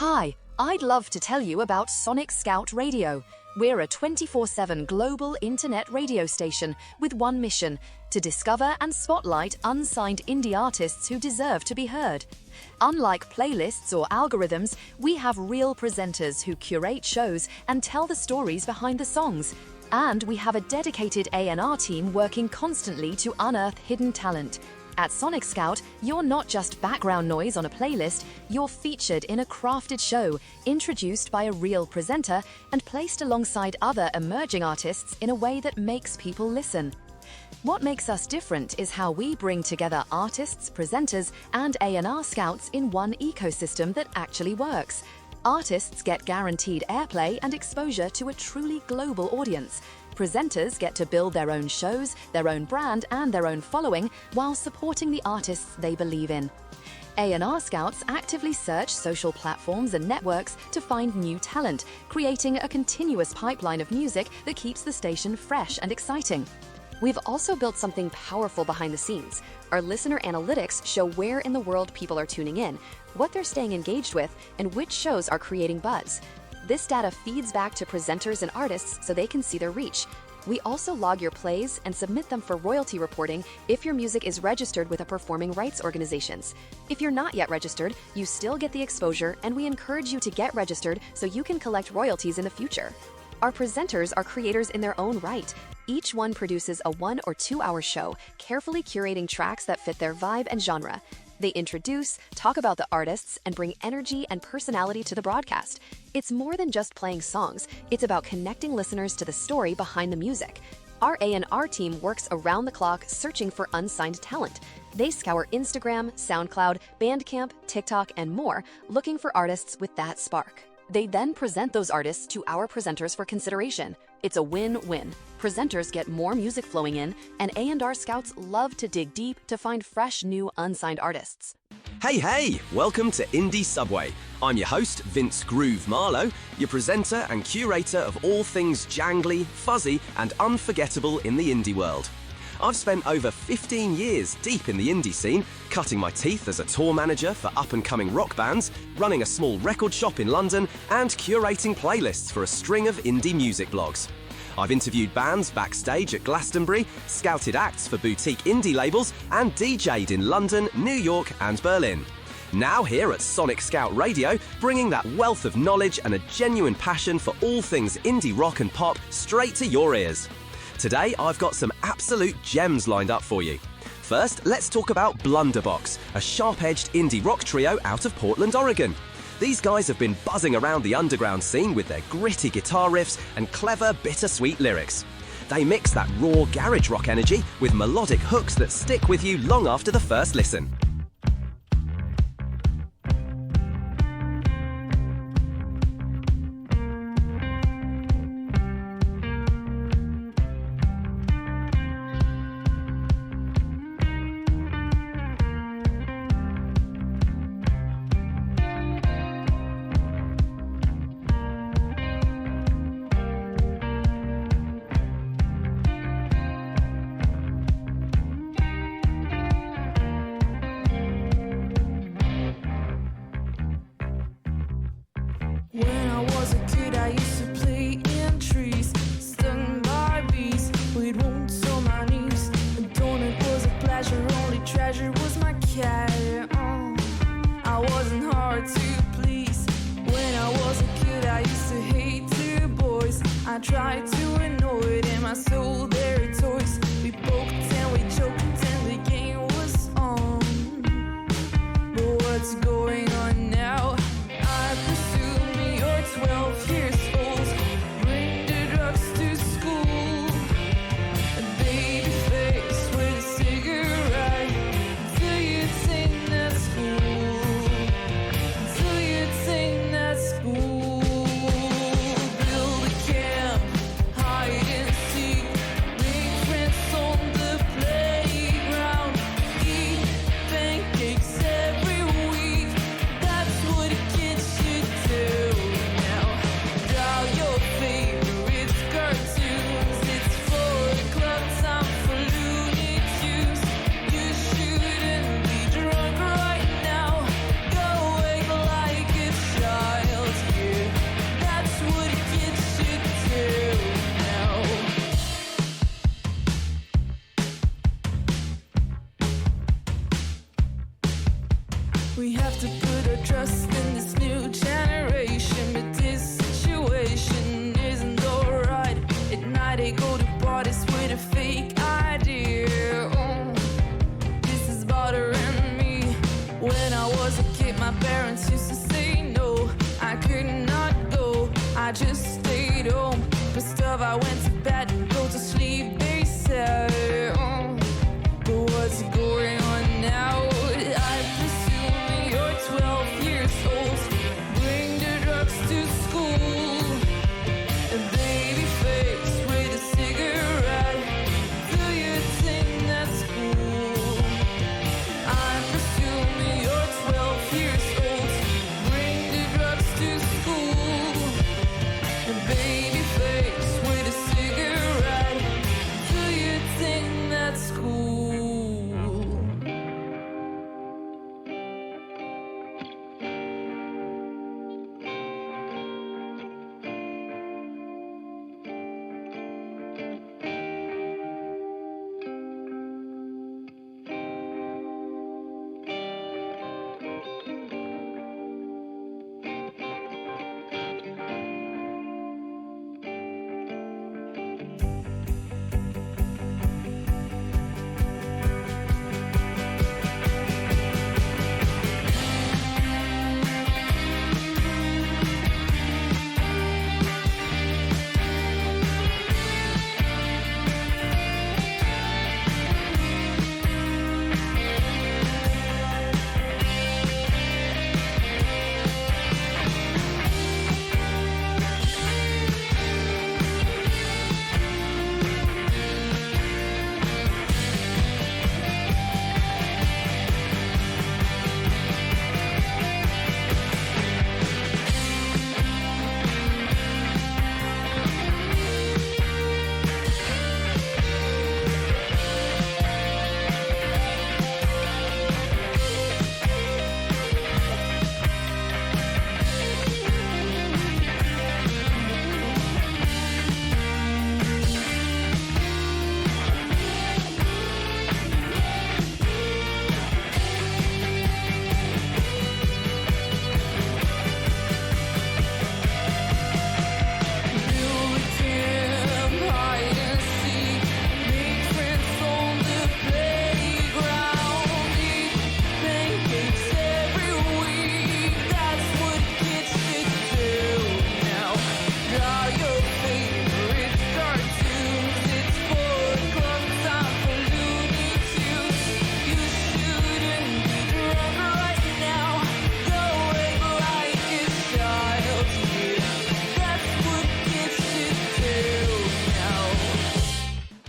Hi, I'd love to tell you about Sonic Scout Radio. We're a 24/7 global internet radio station with one mission: to discover and spotlight unsigned indie artists who deserve to be heard. Unlike playlists or algorithms, we have real presenters who curate shows and tell the stories behind the songs. And we have a dedicated A&R team working constantly to unearth hidden talent. At Sonic Scout, you're not just background noise on a playlist, you're featured in a crafted show, introduced by a real presenter, and placed alongside other emerging artists in a way that makes people listen. What makes us different is how we bring together artists, presenters, and A&R scouts in one ecosystem that actually works. Artists get guaranteed airplay and exposure to a truly global audience. Presenters get to build their own shows, their own brand, and their own following while supporting the artists they believe in. A&R scouts actively search social platforms and networks to find new talent, creating a continuous pipeline of music that keeps the station fresh and exciting. We've also built something powerful behind the scenes. Our listener analytics show where in the world people are tuning in, what they're staying engaged with, and which shows are creating buzz. This data feeds back to presenters and artists so they can see their reach. We also log your plays and submit them for royalty reporting if your music is registered with a performing rights organizations. If you're not yet registered, you still get the exposure, and we encourage you to get registered so you can collect royalties in the future. Our presenters are creators in their own right. Each one produces a 1 or 2 hour show, carefully curating tracks that fit their vibe and genre. They introduce, talk about the artists, and bring energy and personality to the broadcast. It's more than just playing songs. It's about connecting listeners to the story behind the music. Our A&R team works around the clock searching for unsigned talent. They scour Instagram, SoundCloud, Bandcamp, TikTok, and more, looking for artists with that spark. They then present those artists to our presenters for consideration. It's a win-win. Presenters get more music flowing in, and A&R scouts love to dig deep to find fresh, new, unsigned artists. Hey, welcome to Indie Subway. I'm your host, Vince Groove Marlowe, your presenter and curator of all things jangly, fuzzy, and unforgettable in the indie world. I've spent over 15 years deep in the indie scene, cutting my teeth as a tour manager for up-and-coming rock bands, running a small record shop in London, and curating playlists for a string of indie music blogs. I've interviewed bands backstage at Glastonbury, scouted acts for boutique indie labels, and DJ'd in London, New York, and Berlin. Now here at Sonic Scout Radio, bringing that wealth of knowledge and a genuine passion for all things indie rock and pop straight to your ears. Today, I've got some absolute gems lined up for you. First, let's talk about Blunderbox, a sharp-edged indie rock trio out of Portland, Oregon. These guys have been buzzing around the underground scene with their gritty guitar riffs and clever, bittersweet lyrics. They mix that raw garage rock energy with melodic hooks that stick with you long after the first listen. When I was a kid, I used to play in trees, stung by bees, we'd wounds on my knees. And donut was a pleasure, only treasure was my cat. I wasn't hard to please. When I was a kid, I used to hate the boys. I tried to annoy them, I sold their toys. We poked and we choked and the game was on. But what's going on now? I presume you're 12 years old, bring the drugs to school. A baby face with a cigarette. Do you think that's cool? Do you think that's cool? Build a camp, hide and seek. to put our trust in this new generation, but this situation isn't alright. At night they go to parties with a fake idea. Oh, this is bothering me. When I was a kid, my parents used to say no, I could not go, I just stayed home. But stuff, I went to bed and go to sleep, they said. Oh, but what's going on now? I presume you're 12 years old. Bring the drugs to school. A baby face with a cigarette. Do you think that's cool? I presume you're 12 years old. Bring the drugs to school. A baby face with a cigarette. Do you think that's cool?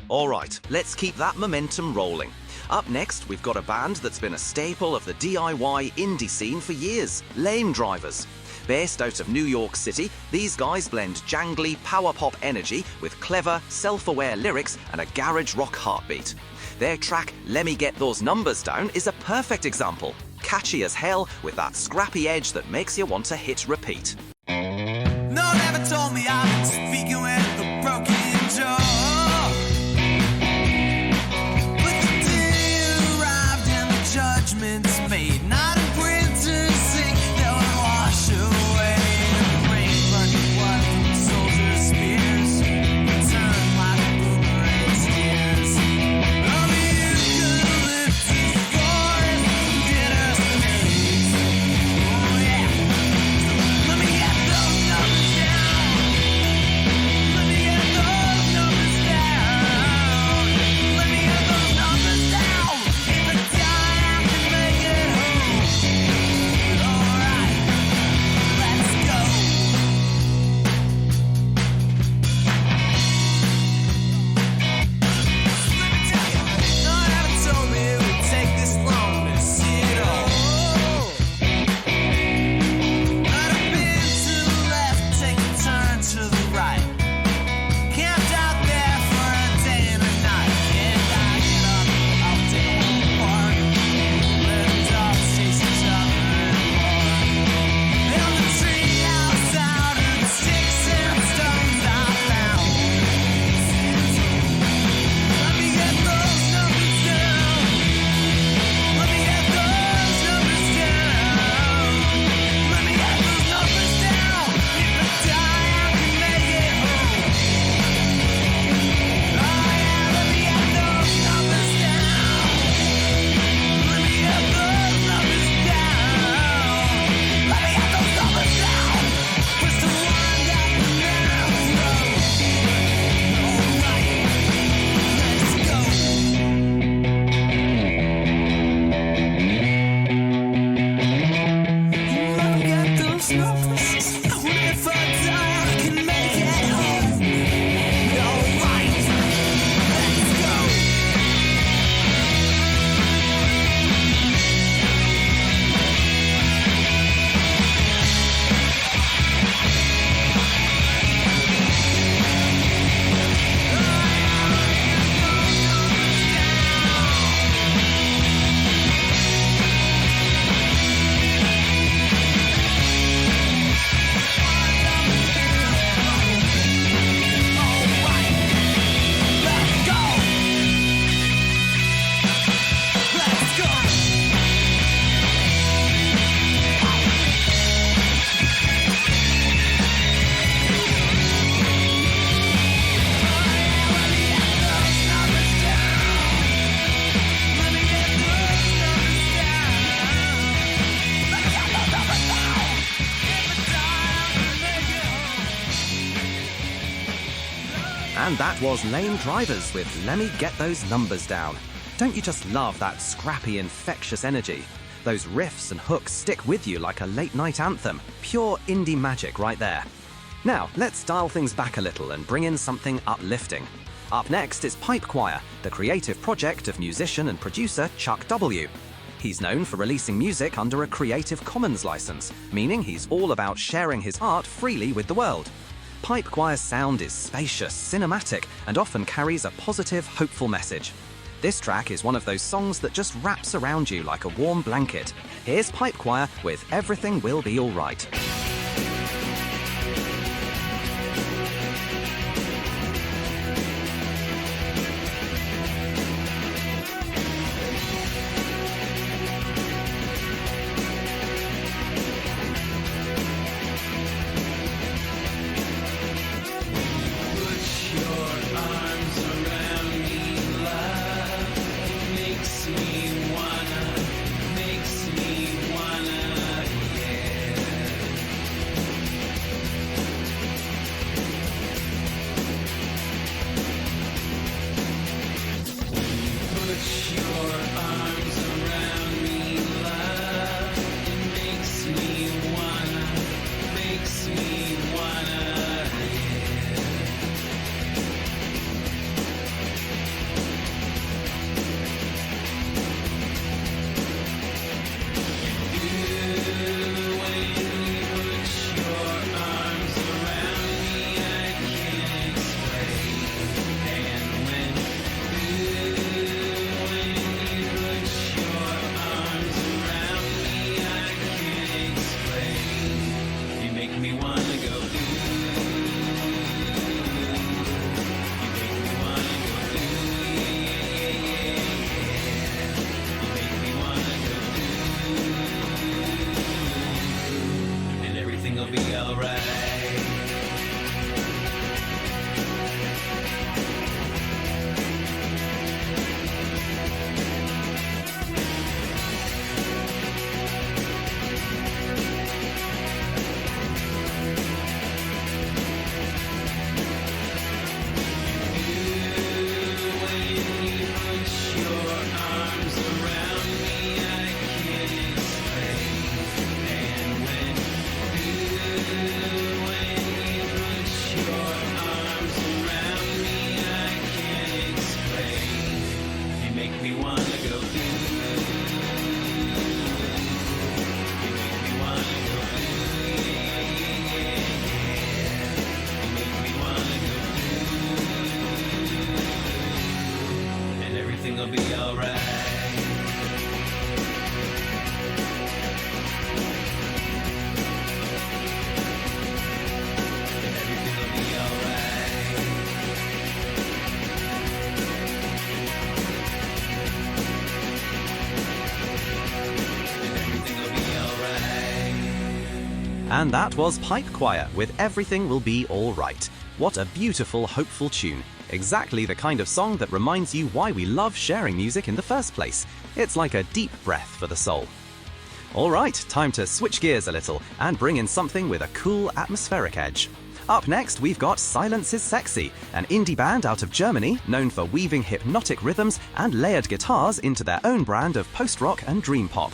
Alright, let's keep that momentum rolling. Up next, we've got a band that's been a staple of the DIY indie scene for years, Lame Drivers. Based out of New York City, these guys blend jangly power pop energy with clever, self-aware lyrics and a garage rock heartbeat. Their track, Let Me Get Those Numbers Down, is a perfect example. Catchy as hell, with that scrappy edge that makes you want to hit repeat. No, never told me I was speaking with a broken jaw. But the day arrived and the judgment's made. Not a printer's sink that would wash away the rain. Running blood from the soldiers' spears, turn like boomerang steers. Oh, the eucalyptus forest did us things. Oh, yeah. So let me get And that was Lame Drivers with Let Me Get Those Numbers Down. Don't you just love that scrappy, infectious energy? Those riffs and hooks stick with you like a late-night anthem. Pure indie magic right there. Now, let's dial things back a little and bring in something uplifting. Up next is Pipe Choir, the creative project of musician and producer Chuck W. He's known for releasing music under a Creative Commons license, meaning he's all about sharing his art freely with the world. Pipe Choir's sound is spacious, cinematic, and often carries a positive, hopeful message. This track is one of those songs that just wraps around you like a warm blanket. Here's Pipe Choir with Everything Will Be Alright. And that was Pipe Choir with Everything Will Be Alright. What a beautiful, hopeful tune. Exactly the kind of song that reminds you why we love sharing music in the first place. It's like a deep breath for the soul. Alright, time to switch gears a little and bring in something with a cool atmospheric edge. Up next, we've got Silence is Sexy, an indie band out of Germany known for weaving hypnotic rhythms and layered guitars into their own brand of post-rock and dream pop.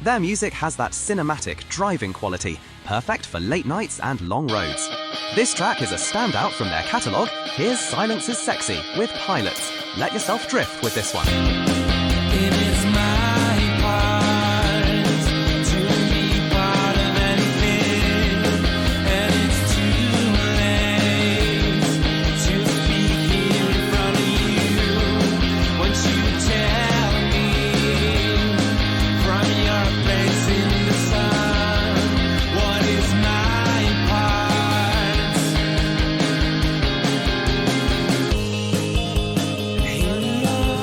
Their music has that cinematic, driving quality, perfect for late nights and long roads. This track is a standout from their catalogue. Here's Silence is Sexy with Pilots. Let yourself drift with this one. It is my part to be part of anything, and it's too late to speak here in front of you. Once you tell me from your place in the sun, what is my part? Here we are.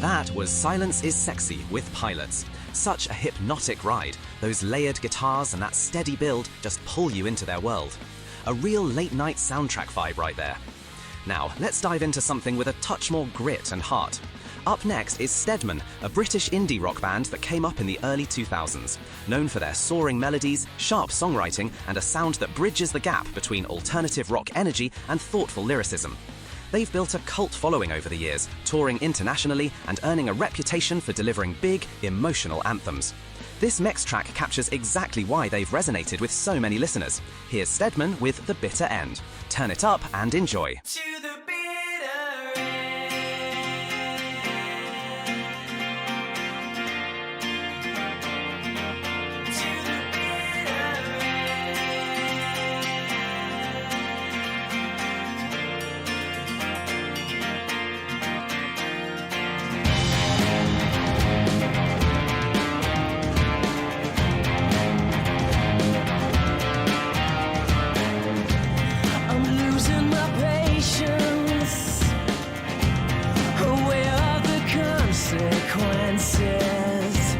that was Silence is Sexy with Pilots. Such a hypnotic ride. Those layered guitars and that steady build just pull you into their world. A real late-night soundtrack vibe right there. Now, let's dive into something with a touch more grit and heart. Up next is Stedman, a British indie rock band that came up in the early 2000s, known for their soaring melodies, sharp songwriting, and a sound that bridges the gap between alternative rock energy and thoughtful lyricism. They've built a cult following over the years, touring internationally and earning a reputation for delivering big, emotional anthems. This next track captures exactly why they've resonated with so many listeners. Here's Stedman with The Bitter End. Turn it up and enjoy. To the bitter end. To the bitter I'm losing my patience. Aware of the consequences.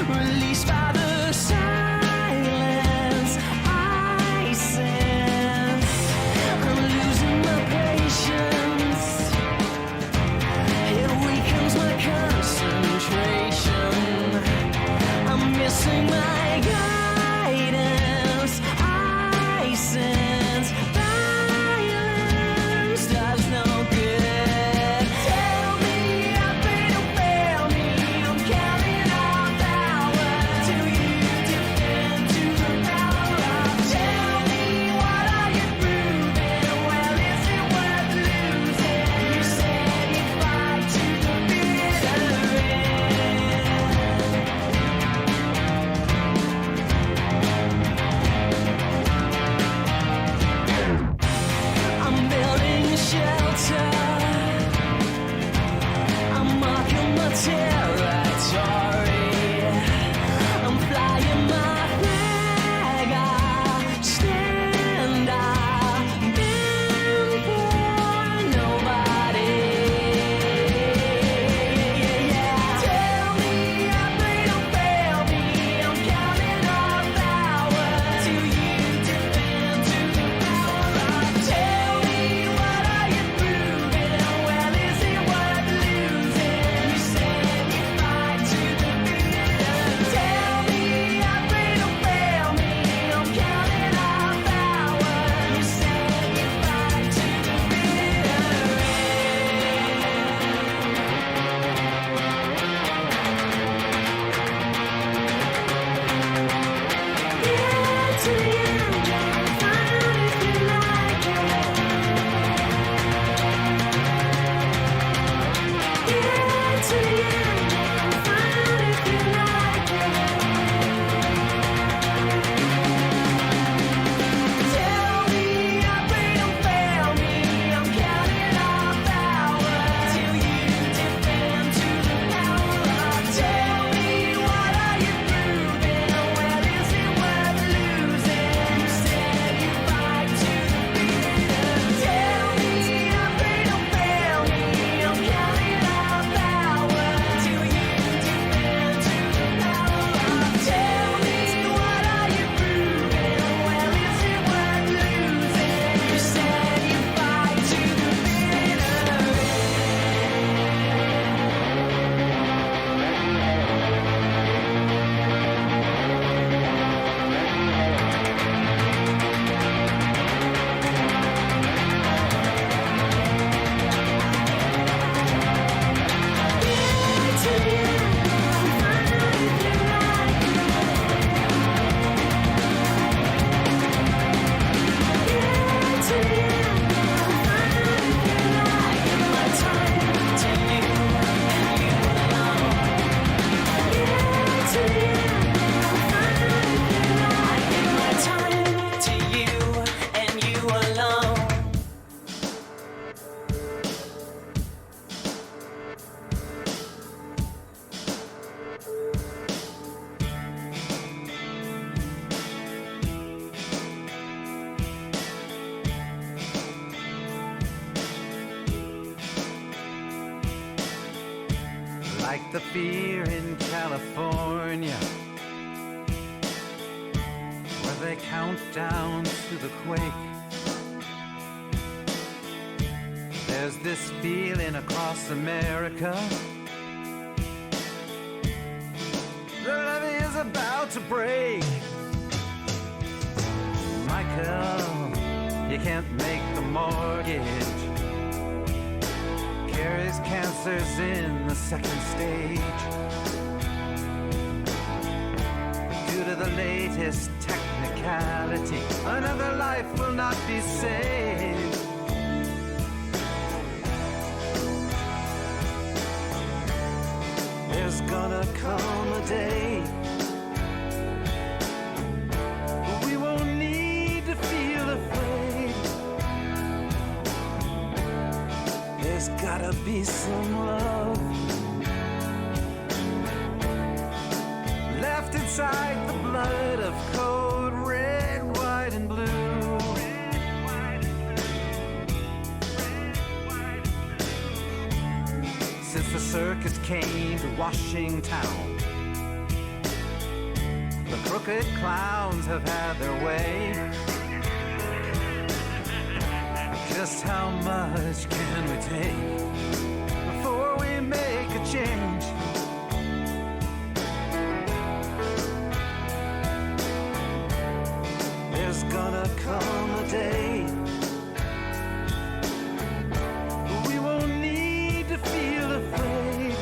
Released by the silence I sense. I'm losing my patience. It weakens my concentration. I'm missing my guidance. I sense violence does no good. Tell me I've been to fail me. I'm counting off hours till you defend to the power of. Tell me what are you proving? Well, is it worth losing? You said you fight to the bitter end. I'm building a shelter. I'm marking my territory. I'm flying my flag. I stand. I've been for nobody. Tell me I've been to fail me. I'm counting off hours till you defend to the power of. Tell me what are you proving? Well, is it worth losing? You said you like the fear in California, where they count down to the quake. There's this feeling across America. The levee is about to break. Michael, you can't make the mortgage. Carries cancers in the second stage. Due to the latest technicality, another life will not be saved. There's gonna come a day we won't need to feel afraid. There's gotta be some love left inside the blood of code red, white, and blue. Since the circus came to Washington, the crooked clowns have had their way. Just how much can we take before we make a change? There's gonna come a day we won't need to feel afraid.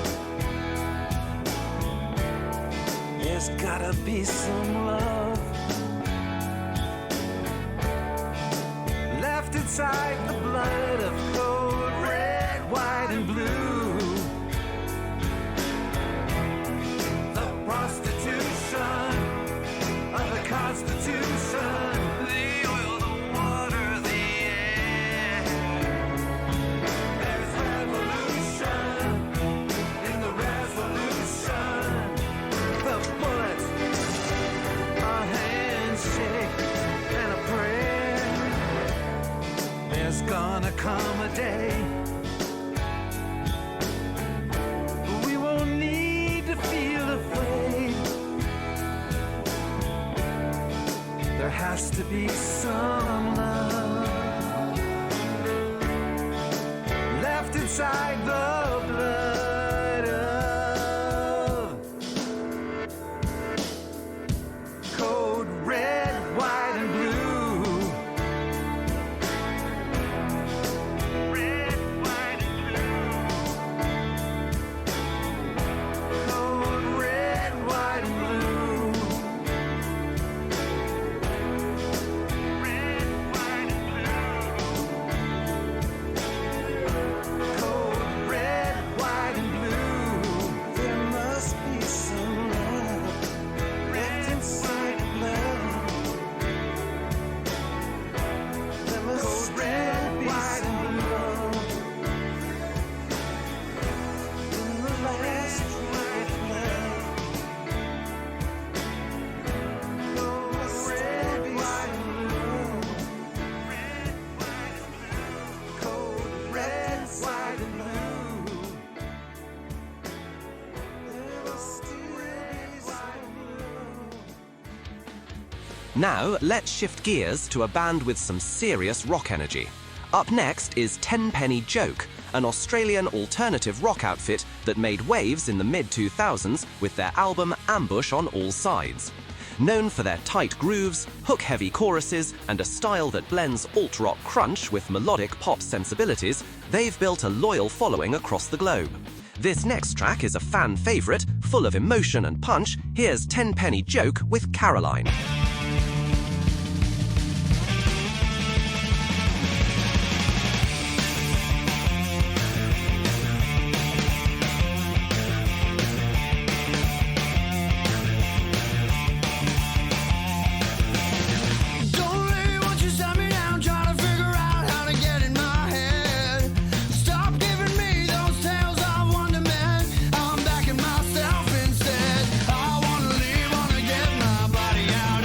There's gotta be some love left inside the blood of code red, white, and blue. The prostitution of the Constitution, the oil, the water, the air. There's revolution in the resolution. The bullet, a handshake, and a prayer. There's gonna come a day we won't need to feel afraid. There has to be some love left inside the blood of code red, white, and blue. Red, white, and blue. Code red, white, and blue. Red, white, and blue. Code red, white, and blue. There must be some love left inside the blood. There must red, white, and blue. In the last drop of blood. Code red, white, and blue. Code red, white, and blue. There must still be some blue. Now, let's shift gears to a band with some serious rock energy. Up next is Tenpenny Joke, an Australian alternative rock outfit that made waves in the mid-2000s with their album Ambush on All Sides. Known for their tight grooves, hook-heavy choruses, and a style that blends alt-rock crunch with melodic pop sensibilities, they've built a loyal following across the globe. This next track is a fan favourite, full of emotion and punch. Here's Tenpenny Joke with Caroline. Don't really want you set me down, trying to figure out how to get in my head. Stop giving me those tales of wonderment. I'm backing myself instead. I wanna leave, wanna get my body out.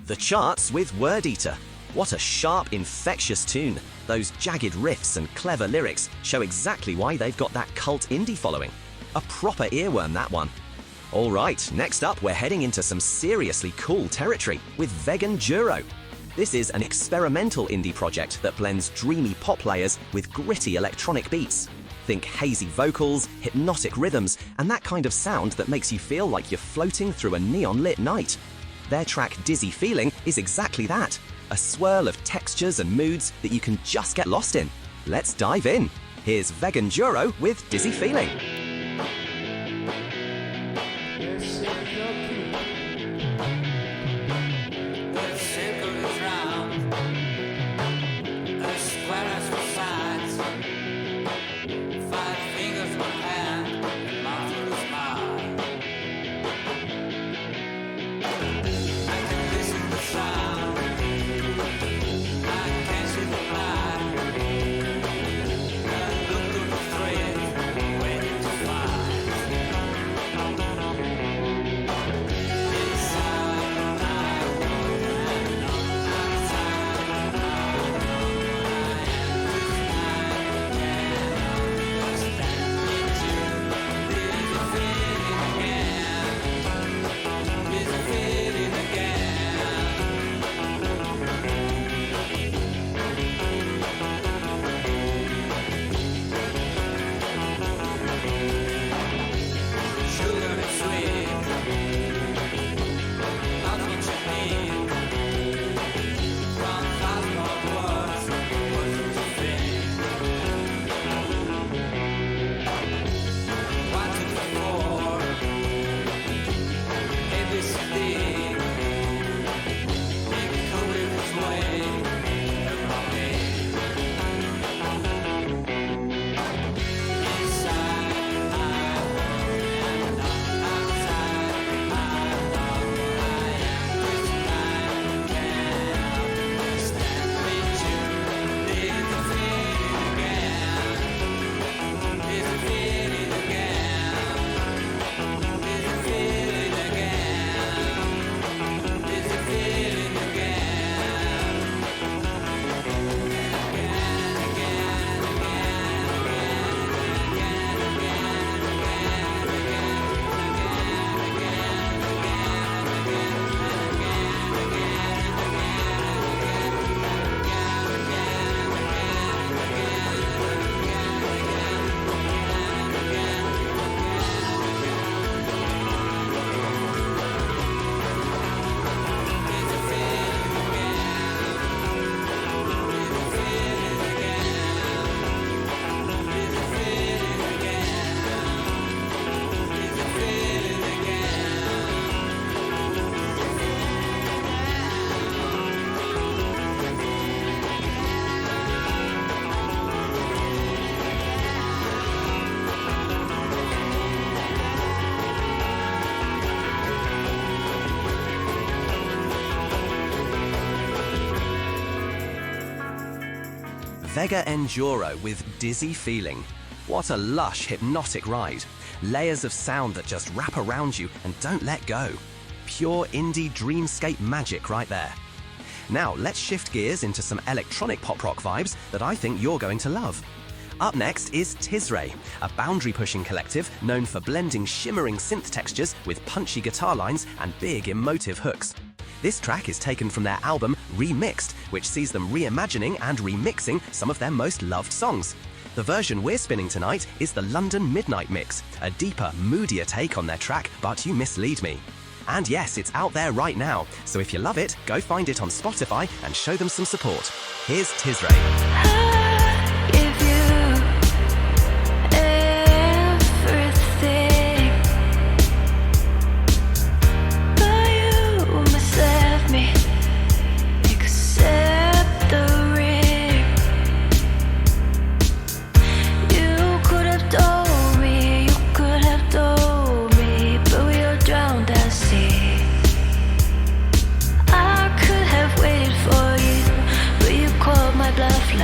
The charts with Word Eater. What a sharp, infectious tune. Those jagged riffs and clever lyrics show exactly why they've got that cult indie following. A proper earworm, that one. All right, next up we're heading into some seriously cool territory with Vegan Juro. This is an experimental indie project that blends dreamy pop layers with gritty electronic beats. Think hazy vocals, hypnotic rhythms, and that kind of sound that makes you feel like you're floating through a neon-lit night. Their track Dizzy Feeling is exactly that, a swirl of textures and moods that you can just get lost in. Let's dive in. Here's Vegan Juro with Dizzy Feeling. Vegan Juro with Dizzy Feeling. What a lush, hypnotic ride. Layers of sound that just wrap around you and don't let go. Pure indie dreamscape magic right there. Now let's shift gears into some electronic pop rock vibes that I think you're going to love. Up next is Tisray, a boundary-pushing collective known for blending shimmering synth textures with punchy guitar lines and big emotive hooks. This track is taken from their album Remixed, which sees them reimagining and remixing some of their most loved songs. The version we're spinning tonight is the London Midnight Mix, a deeper, moodier take on their track But You Mislead Me. And yes, it's out there right now, so if you love it, go find it on Spotify and show them some support. Here's Tisray. Bluff.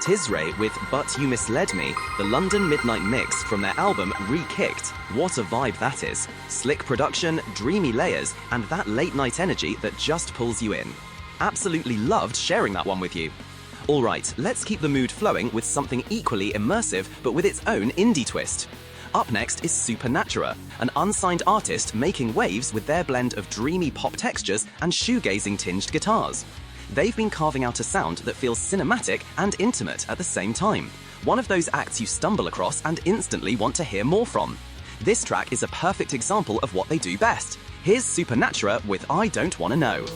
Tisray with But You Misled Me, the London Midnight Mix from their album Re-Kicked. What a vibe that is. Slick production, dreamy layers, and that late night energy that just pulls you in. Absolutely loved sharing that one with you. All right, let's keep the mood flowing with something equally immersive but with its own indie twist. Up next is Supernatura, an unsigned artist making waves with their blend of dreamy pop textures and shoegazing-tinged guitars. They've been carving out a sound that feels cinematic and intimate at the same time. One of those acts you stumble across and instantly want to hear more from. This track is a perfect example of what they do best. Here's Supernatura with I Don't Wanna Know.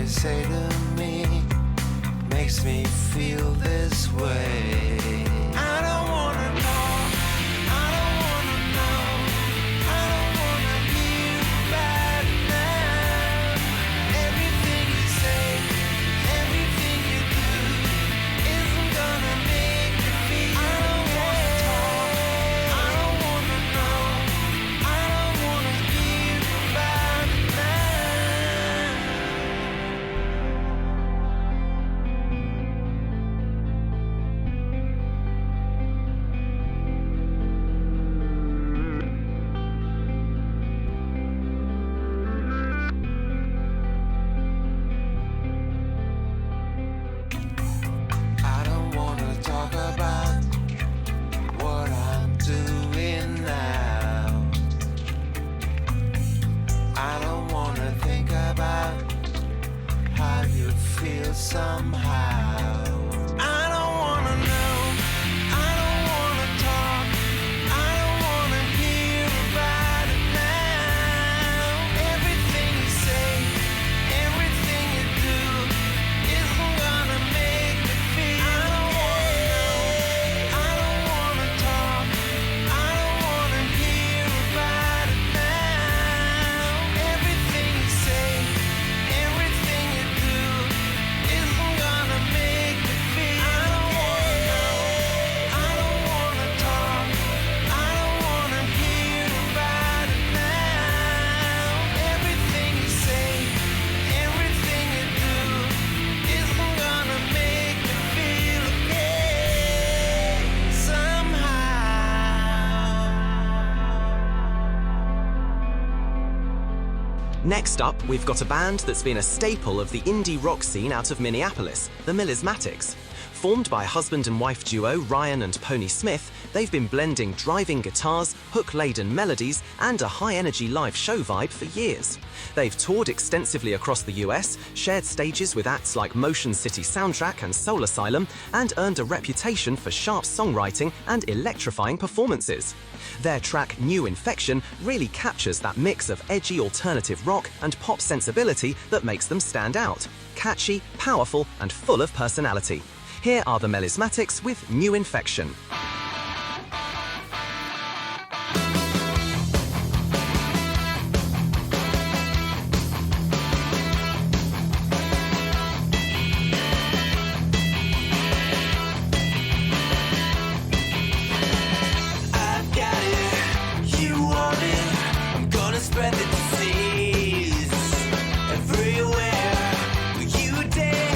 Say to me makes me feel this way. I don't wanna talk, I don't wanna know, I don't wanna hear about it now. Everything you say, everything you do isn't gonna make me feel okay. I don't wanna talk, I don't wanna know, I don't wanna hear about it now. I don't wanna talk about what I'm doing now. I don't wanna think about how you feel somehow. I don't wanna know, I don't wanna talk, I don't wanna hear about it now. Everything you say, everything you do isn't gonna make me feel okay. I don't wanna talk, I don't wanna hear about it now. Everything you say, everything you do isn't gonna make me feel okay. I don't wanna talk, I don't wanna hear about it now. Everything you say, everything you do isn't gonna make me feel okay somehow. Next up, we've got a band that's been a staple of the indie rock scene out of Minneapolis, the Melismatics. Formed by husband and wife duo Ryan and Pony Smith, they've been blending driving guitars, hook-laden melodies, and a high-energy live show vibe for years. They've toured extensively across the US, shared stages with acts like Motion City Soundtrack and Soul Asylum, and earned a reputation for sharp songwriting and electrifying performances. Their track New Infection really captures that mix of edgy alternative rock and pop sensibility that makes them stand out. Catchy, powerful, and full of personality. Here are the Melismatics with New Infection. I've got it, you want it, I'm gonna spread the disease everywhere. Will you dare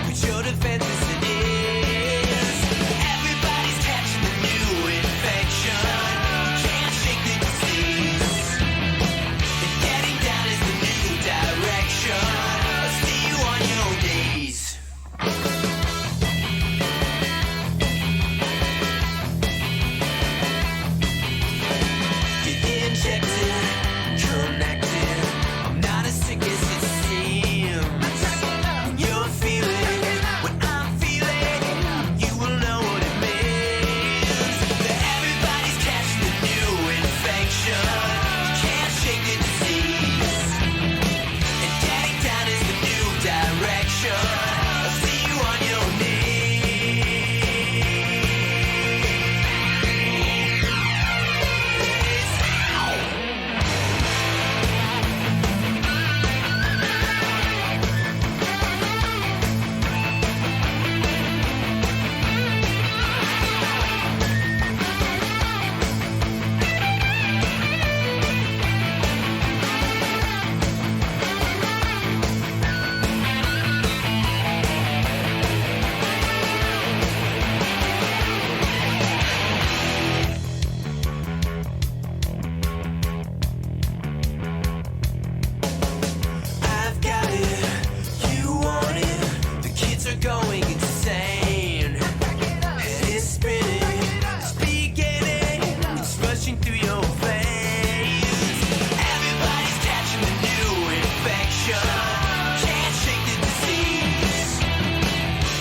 put your defenses in it? feeling, what I'm feeling, you will know what it means. That everybody's catching the new infection. You can't shake the disease. And getting down is the new direction. I'll see you on your knees. I've got it, you want it. The kids are going insane. It's spinning, it's beginning, it's rushing through your veins. Everybody's catching the new infection. Can't shake the disease.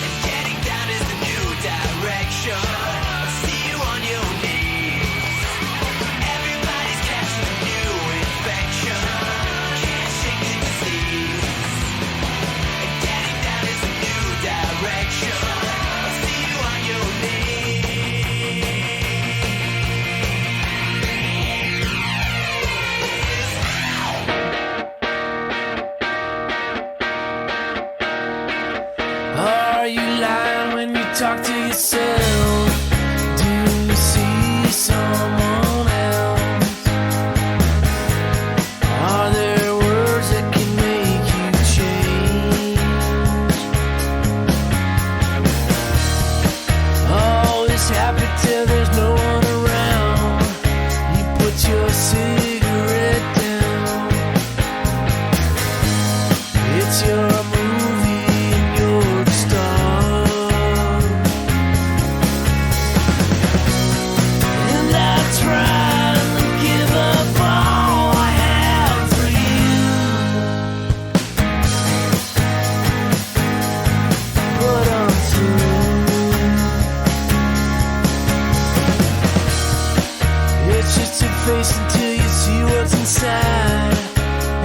And getting down is the new direction. I'll see you on your knees. Everybody's catching the new infection. Can't shake the disease. And getting down is a new direction. I'll see you on your knees. Are you lying when you talk to yourself? Do you see someone else? Are there words that can make you change? Always happy till there's no one around. You put your cigarette down. It's your movie and you're the star. And I tried to give up all I have for you, but I'm through. It's just a face until you see what's inside.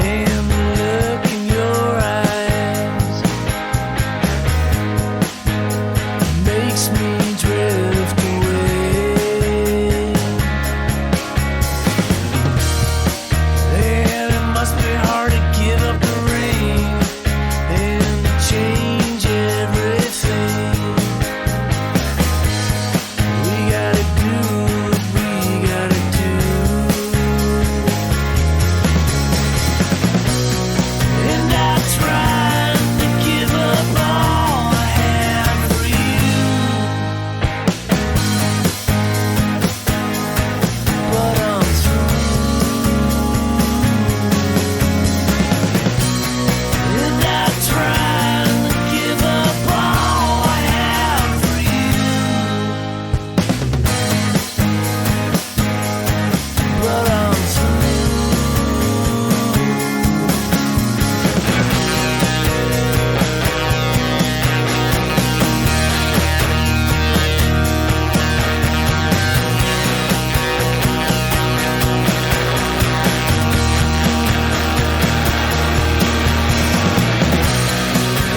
And the look in your eyes makes me drift away. And it must be hard to give up the ring and to change everything. We gotta do what we gotta do. And I tried to give up all I have for you, but I'm through. And I tried to give up all I have for you, but I'm through.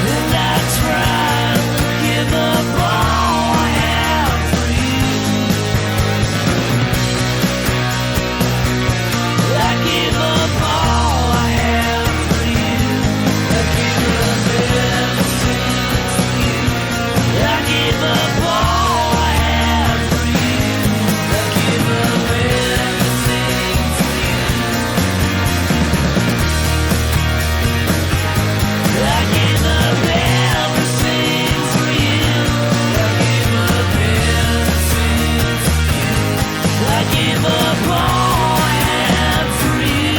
And I tried to give up all I have for you. I give up all I have for you. I give up everything for you. I give up all I have for you. I give up everything for you. I give up everything for you. I give up everything for you. I give up all I have for you.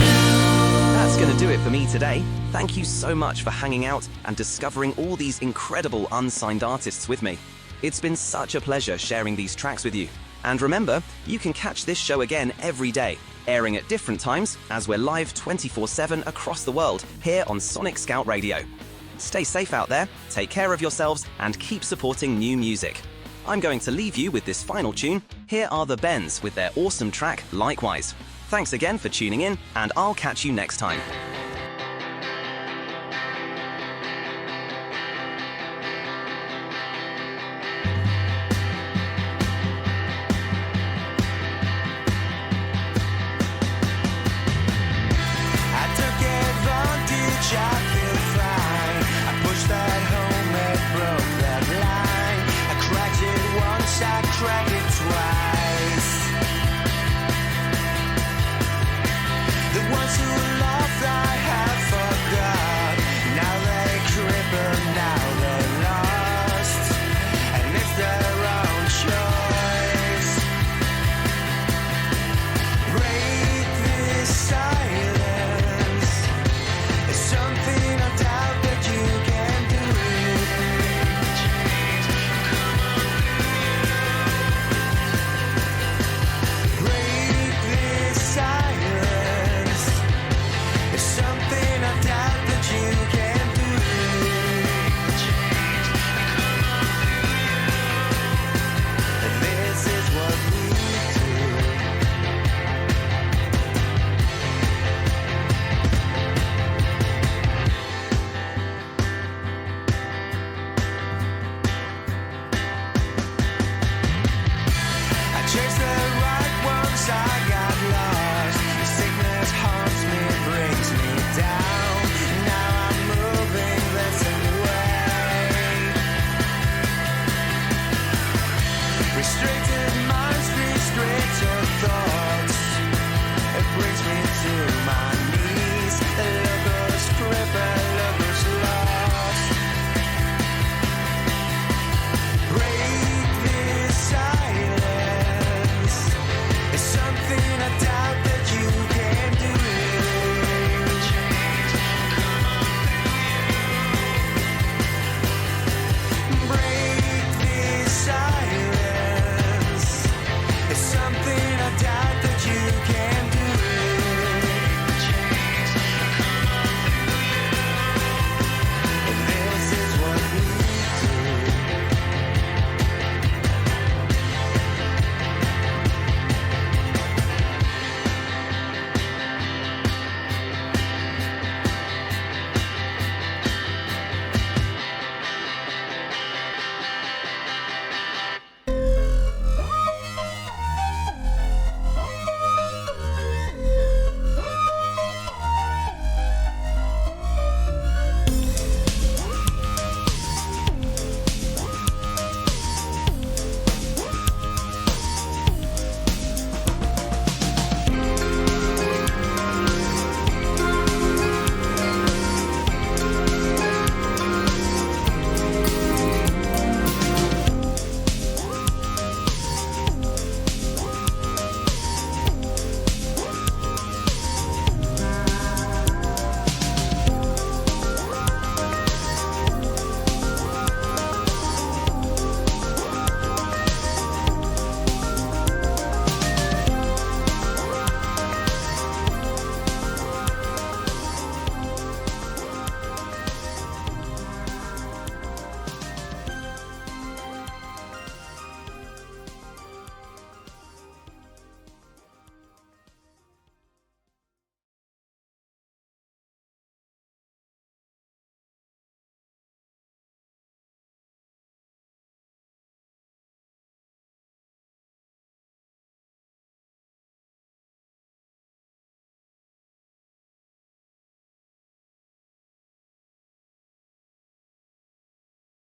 That's going to do it for me today. Thank you so much for hanging out and discovering all these incredible unsigned artists with me. It's been such a pleasure sharing these tracks with you. And remember, you can catch this show again every day, airing at different times as we're live 24/7 across the world here on Sonic Scout Radio. Stay safe out there, take care of yourselves, and keep supporting new music. I'm going to leave you with this final tune. Here are the Bends with their awesome track, Likewise. Thanks again for tuning in, and I'll catch you next time.